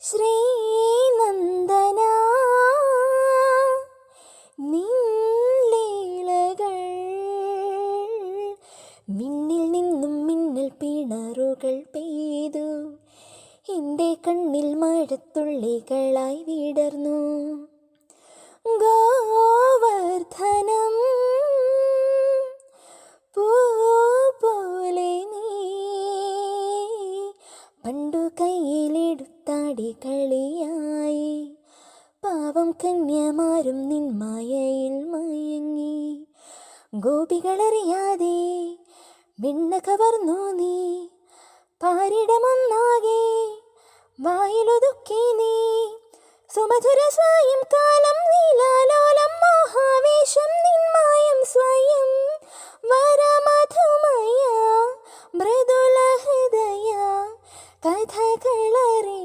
ശ്രീനന്ദന നിൻലീലകൾ മിന്നിൽ നിന്നും മിന്നൽ പിണറുകൾ പെയ്തു എൻ്റെ കണ്ണിൽ മഴത്തുള്ളികളായി വിടർന്നു. ഗോവർദ്ധനം പൂ പോലെ നീ പണ്ടു കയ്യിലെടുത്താടി കളിയായി പാവം കന്യമാരും നിന്മായയിൽ മയങ്ങി. ഗോപികളറിയാതെ വെണ്ണ കവർന്നു നീ പാരിടമൊന്നാകെ വായിലൊതുക്കി നീ. സുമധുര സ്വായം കാലം നീലാലോലം മോഹാവേശം നിന്മായം സ്വയം വരമധുമയ മൃദുല ഹൃദയ കഥകളറി